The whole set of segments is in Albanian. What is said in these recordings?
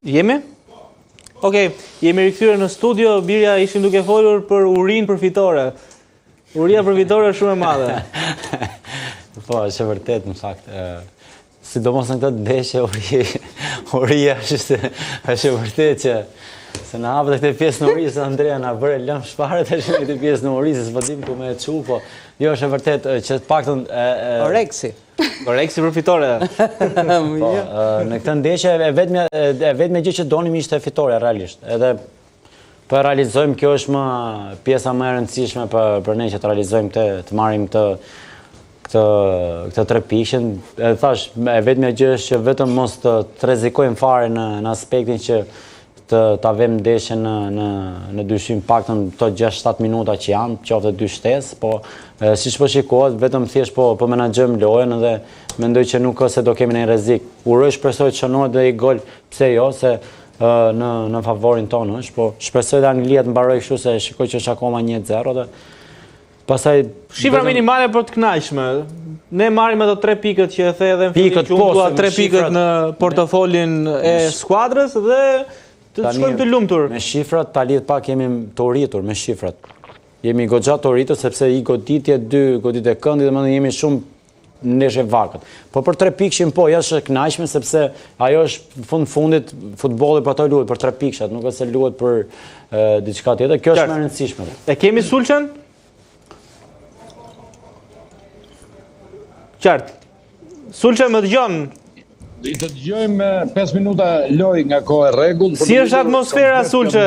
Jemi? Okej, jemi rikthyer në studio, birja ishim duke folur për urinë përfitore. Uria përfitore është shumë e madhe. Po, është vërtet në fakt. Sidomos në këtë ndeshje uria është vërtet që se na hapet këtë pjesë në urisë, Andrea na bëre lëm shpare tash në këtë pjesë në urisë, s'po dim ku më e çu, po jo është vërtet që të paktën Oreksi përfitore. Po, në këtë ndeshje e vetmja gjë që donim ishte fitoria realisht. Edhe po e realizojmë, kjo është pjesa më e rëndësishme për ne që të realizojmë të marrim këtë 3 pikë. Edhe thash, e vetmja gjë është që vetëm mos të rrezikojmë fare në aspektin që ta vëmë ndeshjen në dyshim paktën këto 6-7 minuta që janë, qoftë 2 shtesë, po siç po shikohet, vetëm thjesht po menaxhojmë lojën dhe mendoj që nuk ka se do kemi ndonjë rrezik. Uroj shpresoj të shënohet dhe i gol, pse jo, se në favorin tonë është, po shpresoj dhe Anglia të mbaroj kështu se shikoj që është akoma 1-0 dhe pastaj shifra minimale për të kënaqshme. Ne marrim ato 3 pikët që e the edhe në fillim, që 3 pikët në portofolin e skuadrës dhe të shkojmë të lumtur. Me shifrat, ta lidh pak, jemi të uritur me shifrat. Jemi goxha të uritur, sepse i goditje 2, goditje këndi, dhe më jemi shumë ndeshje vakët. Po për 3 pikëshim, po, jashtë kënaqshme, sepse ajo është fundit futbolli për ato luhet për 3 pikëshat, nuk është se luhet për diçka tjetër. Kjo është më e rëndësishme. E kemi sulçen? Qartë. Sulçen më dëgjon? I të dëgjojmë 5 minuta loj nga kohë e rregull. Si është atmosfera, Sulçe?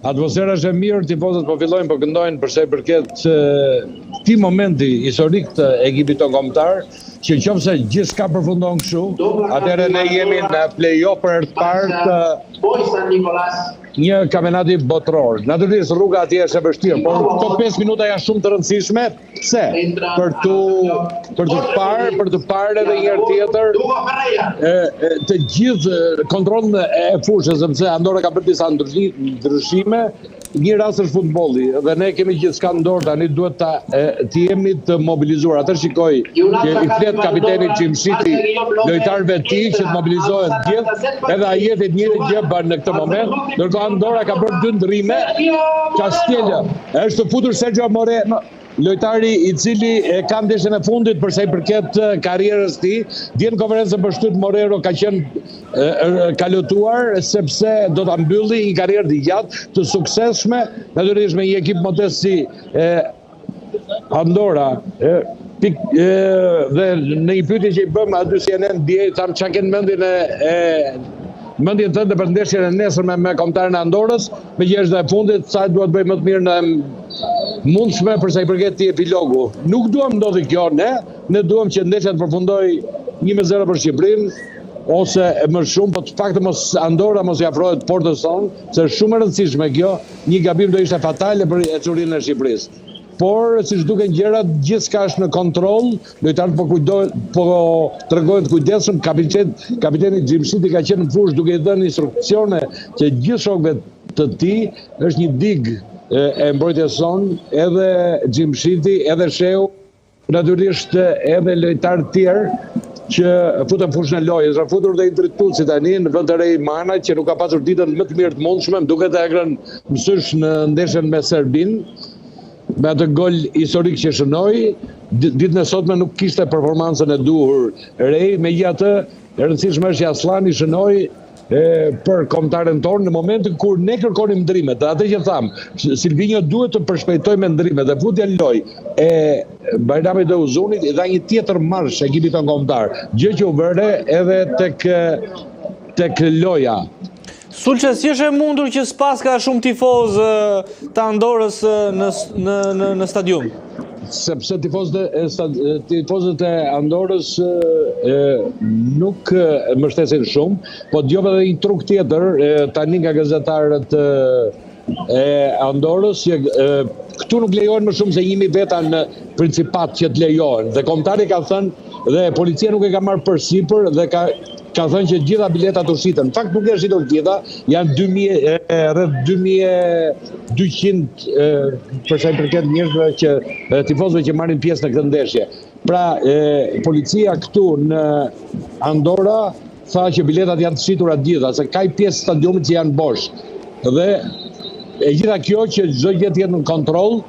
Atmosfera është e mirë, tifozët po fillojnë, po këndojnë për sa i përket këtij momenti historik të ekipit tonë kombëtar, që nëse gjithçka përfundon kështu, atëherë ne jemi në play-off për herë të parë një kampionati botror. Natyrisht rruga atje është e vështirë, por këto 5 minuta janë shumë të rëndësishme. Pse? Për të parë edhe një herë tjetër të gjithë kontrollin e fushës, sepse Andorra ka bërë disa ndryshime. Një rast është futbolli dhe ne kemi gjithçka në dorë, tani duhet të jemi të mobilizuar. Atë shikoj që i flet kapiteni Xhimshiti lojtarëve të tij që të mobilizohen gjithë, edhe ai jeti një gjë bën në këtë moment. Ndërkohë Andorra ka bërë 2 ndrime. Castello është futur Sergio Moreno, lojtari i cili ka ndeshjen e fundit për sa i përket karrierës së tij. Dje në konferencën për shtyt Moreno ka ka lutuar sepse do ta mbylli një karrierë të gjatë, të suksesshme, natyrisht me një ekip modest si Andorra. Dhe në një pyetje që i bëm aty CNN dje, tham çka kanë mendjen tënde për ndeshjen e nesërme me kombëtarin e Andorrës, me që është e fundit, sa duhet bëjmë më të mirë në mundshme për sa i përket këtij epilogu. Nuk duam ndodhi kjo, ne duam që ndeshja të përfundojë 1-0 për Shqipërinë, ose më shumë, po të faktë Andorra mos i afrohet portës tonë, se është shumë e rëndësishme kjo, një gabim do ishte fatale për ecurinë e Shqipërisë. Por, siç duken gjërat, gjithçka është në kontroll, lojtarët po tregojnë të kujdesshëm, kapiteni Xhimshiti ka qenë në fushë duke i dhënë instruksione që gjithë shokëve të tij, është një digë e mbrojtjes sonë, edhe Xhimshiti, edhe Sheu, natyrisht edhe lojtarë tjerë që futën fushën e lojës. Është futur dhe i drejtuesi tani në vend të re i Mana, që nuk ka pasur ditën më të mirë të mundshme, më duket e ngrënë mësysh në ndeshjen me Serbinë, me atë gol historik që shënoi. Ditën e sotme nuk kishte performancën e duhur Rej, megjithatë e rëndësishme është që Aslani shënoi për kombëtaren tonë në momentin kur ne kërkonim ndrimet. Atë që tham, Silvinho duhet të përshpejtojë me ndrimet dhe futja loj e Bajramit dhe Uzunit i dha një tjetër marsh ekipit tonë kombëtar, gjë që u bëre edhe tek loja. Sulçe, si është e mundur që s'pas ka shumë tifozë të Andorrës në stadium? Sepse tifozët e Andorrës nuk mbështesin shumë, po dëgjova edhe një truk tjetër tani nga gazetarët e Andorrës, që këtu nuk lejohen më shumë se 1000 veta në Principat që të lejohen. Dhe kombëtari ka thënë, dhe policia nuk e ka marrë përsipër dhe ka thënë që gjitha biletat u shitën. Në fakt nuk e shitur gjitha, janë rreth 2200 për sa i përket njerëzve që tifozëve që marrin pjesë në këtë ndeshje. Pra, policia këtu në Andorra tha që biletat janë të shitura gjitha, se ka i pjesë stadiumit që janë bosh. Dhe e gjitha kjo që çdo gjë jetë në kontroll.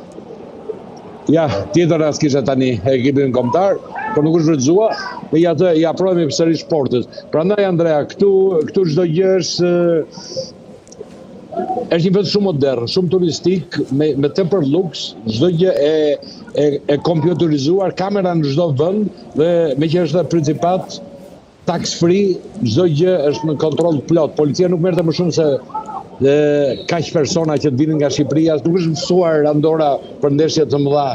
Ja, tjetër as kisha tani ekipin kombëtar, por nuk është vërtetësua, me atë ja provojmë sërish sportit. Prandaj Andrea, këtu çdo gjë është një vend shumë modern, shumë turistik, me tepër luks, çdo gjë e kompjuterizuar, kamera në çdo vend dhe me që është principat tax free, çdo gjë është në kontroll plot. Policia nuk merrte më shumë se kaq persona që të vinin nga Shqipëria, nuk është mësuar Andora për ndeshje të mëdha.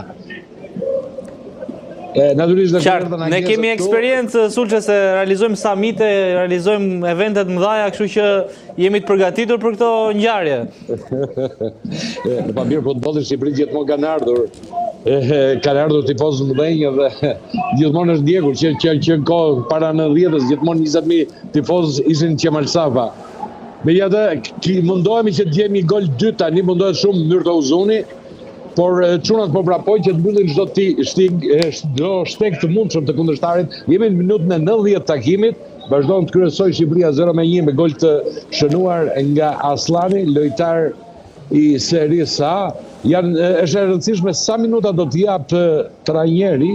Qartë, ne kemi eksperiencë, Sulçe, se realizojmë samite, realizojmë eventet mëdhaja, kështu që jemi të përgatitur për këto ngjarje. Në pamir futbollit Shqipëri gjithmonë kanë ardhur tifozë mëdhenj dhe gjithmonë është ndjekur që kohë para 90-s gjithmonë 20.000 tifozë ishin Qemal-Safa. Megjithatë, mundohemi që të gjejmë një gol dytë tani, mundohet shumë Myrto Uzuni, por çunat po vrapojnë që të mbyllin çdo shtek të mundshëm të kundërshtarit. Jemi në minutën e 90 takimit, vazhdon të kryesojë Shqipëria 0-1 me gol të shënuar nga Aslani, lojtar i Serie A. Është e rëndësishme sa minuta do të jap trajneri,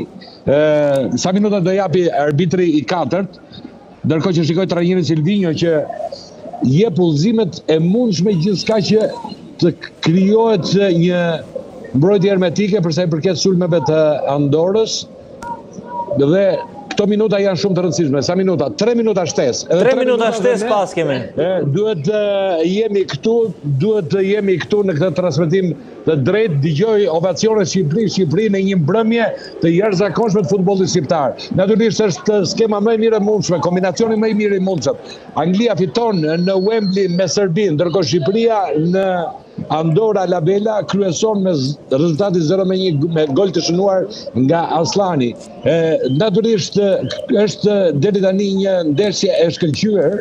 sa minuta do japi arbitri i katërt, ndërkohë që shikoj trajnerin Silvinho që jep udhëzimet e mundshme gjithçka që të krijohet një mbrojtje hermetike përsa i përket sulmeve të Andorës. Dhe këto minuta janë shumë të rëndësishme. Sa minuta? 3 minuta shtesë. 3 minuta shtesë pas kemi. Duhet jemi këtu në këtë transmetim të drejt, dëgjoj ovacione Shqipëri në një mbrëmje të jashtëzakonshme të futbollit shqiptar. Natyrisht është skema më e mirë e mundshme, kombinacioni më i mirë i mundshëm. Anglia fiton në Wembley me Serbinë, ndërkohë Shqipëria në Andorra La Vella kryeson me rezultati 0-1 me gol të shënuar nga Aslani. Natyrisht është deri tani një ndeshje e shkëlqyer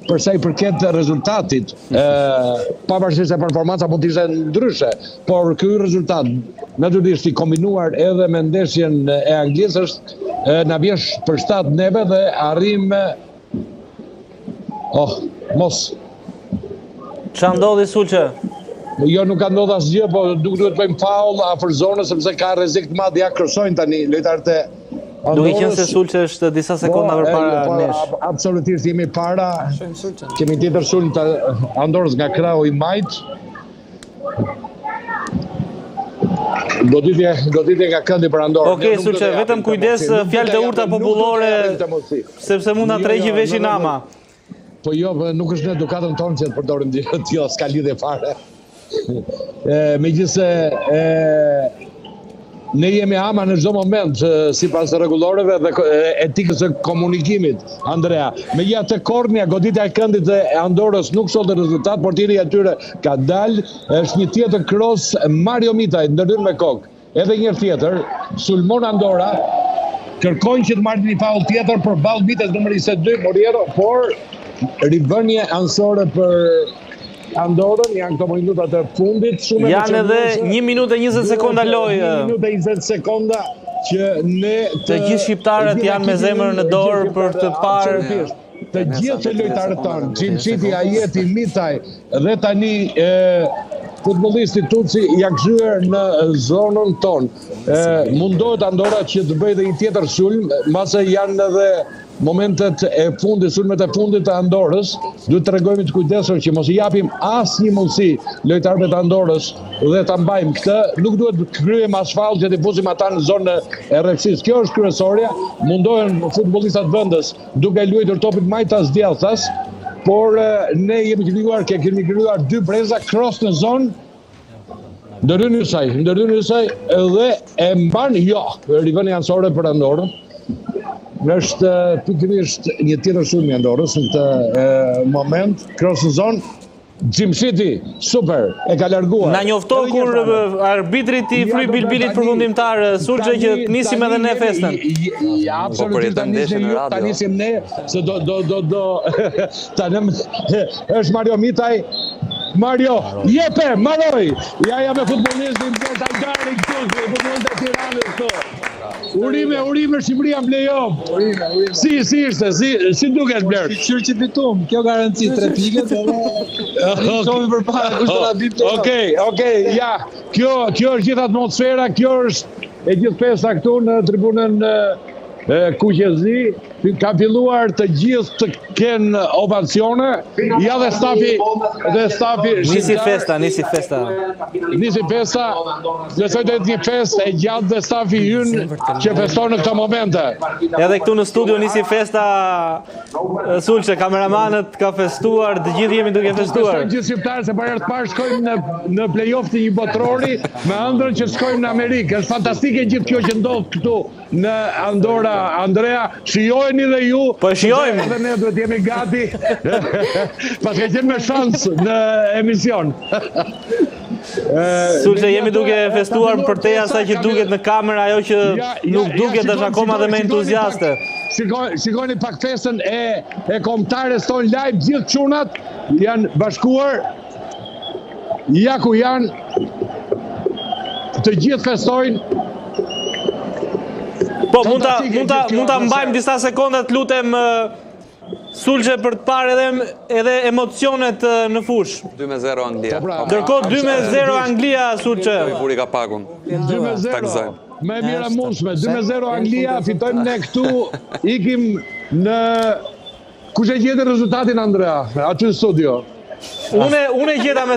përsa i përket rezultatit. Pavarësisht se performanca mund të ishte ndryshe, por ky rezultat natyrisht i kombinuar edhe me ndeshjen e Anglisë është na vjen për shtat neve dhe arrim mos. Ç'a ndodhi, Sulçe? Jo, nuk ka ndodhur asgjë, po duhet të bëjmë faul afër zonës sepse ka rrezik të madh, ja krosojnë tani lojtarët e Andorrës. Duke qenë se Sulçe është disa sekonda përpara nesh. Absolutisht jemi para. Kemi tjetër sulm të Andorrës nga krau i majt. Goditje nga këndi për Andorrën. Okej, Sulçe, vetëm kujdes, fjalë të urta popullore, sepse mund na tregji veshin ama. Po jo, nuk është në edukatën tonë që të përdorim tilla, s'ka lidhje fare. Megjithëse ne jemi ama në çdo moment sipas rregulloreve dhe etikës së komunikimit, Andrea. Megjithatë kornia, goditja e këndit të Andorrës nuk solli rezultat, portieri i atyre ka dalë, është një tjetër cross Mario Mitaj ndërhyrë me kokë. Edhe një tjetër, sulmon Andorra, kërkojnë që të marrin një faull tjetër për ball vites numri 22 Moriero, por rivënie ansore për Andorrën, janë këto minutat e fundit. Janë edhe 1 minutë e 20 sekonda lojë. 1 minutë e 20 sekonda që ne të gjithë shqiptarët janë me zemrën në dorë për të parë. Të gjithë lojtarët tonë, Xhimçiti, Ajeti, Mitaj dhe tani futbollisti Tuci janë kthyer në zonën tonë. Mundohet Andorra që të bëjë edhe një tjetër sulm, mbase janë edhe momentet e fundit, sulmet e fundit të Andorrës. Duhet të tregojmë të kujdesshëm që mos i japim asnjë mundësi lojtarëve të Andorrës dhe ta mbajmë këtë. Nuk duhet të kryejmë asfalt që të fuzim ata në zonën e rrefsis. Kjo është kryesorja. Mundohen futbollistat vendës duke luajtur topin majtas djathtas, por ne kemi krijuar 2 breza cross në zonë. Ndërhyrjen e saj dhe e mban rivënie ansore për Andorrën. Është pikërisht një tjetër sulm i Andorrës në këtë moment, cross në zonë. Xhimçiti, super, e ka larguar. Na njofto kur arbitri i fry bilbilit përfundimtar, Sulçe, që nisim edhe ne festën. Ja, absolutisht ta nisim ne, se tanë është Mario Mitaj. Mario, jepe, maroj! Ja me futbollistin Borta Gari këtu, futbollistin e Tiranës këtu. Urime Shqipëria mblejon. Si ishte, si duket Bler? Qyrë që fitum, kjo garanci 3 pikët, shohim përpara kush do ta bim të. Okej, ja. Kjo është gjithë atmosfera, kjo është e gjithë festa këtu në tribunën Kuqezi. Ka filluar të gjithë të kenë ovacione, ja dhe stafi Nisi festa. Nisi festa, besoj të jetë një fest e gjatë dhe stafi ynë që feston në këto momente. Edhe këtu në studio nisi festa, Sulçe, kameramanët ka festuar, të gjithë jemi duke festuar. Festojnë gjithë shqiptarë se për herë të parë shkojmë në play-off të një botrori me ëndrën që shkojmë në Amerikë. Është fantastike gjithë kjo që ndodh këtu në Andorra, Andrea, shijojeni dhe ju. Po shijojmë. Edhe ne duhet jemi gati. Pas ka qenë me shans në emision. Sulçe, jemi duke festuar për te asaj që duket në kamera, ajo që nuk duket është akoma dhe me entuziaste. Shikoni pak festën e kombëtares tonë live, gjithë çunat janë bashkuar. Ja ku janë. Të gjithë festojnë. Po, mund ta mbajmë disa sekonda, të lutem Sulçe, për të parë edhe emocionet në fush. 2-0 Anglia. Ndërkohë 2-0 Anglia, Sulçe. Vuri ka pakun. 2-0. Me mira mundshme, 2-0 Anglia, fitojmë ne këtu, ikim në... Kush e gjeti rezultatin, Andrea, aty në studio? Unë e gjeta me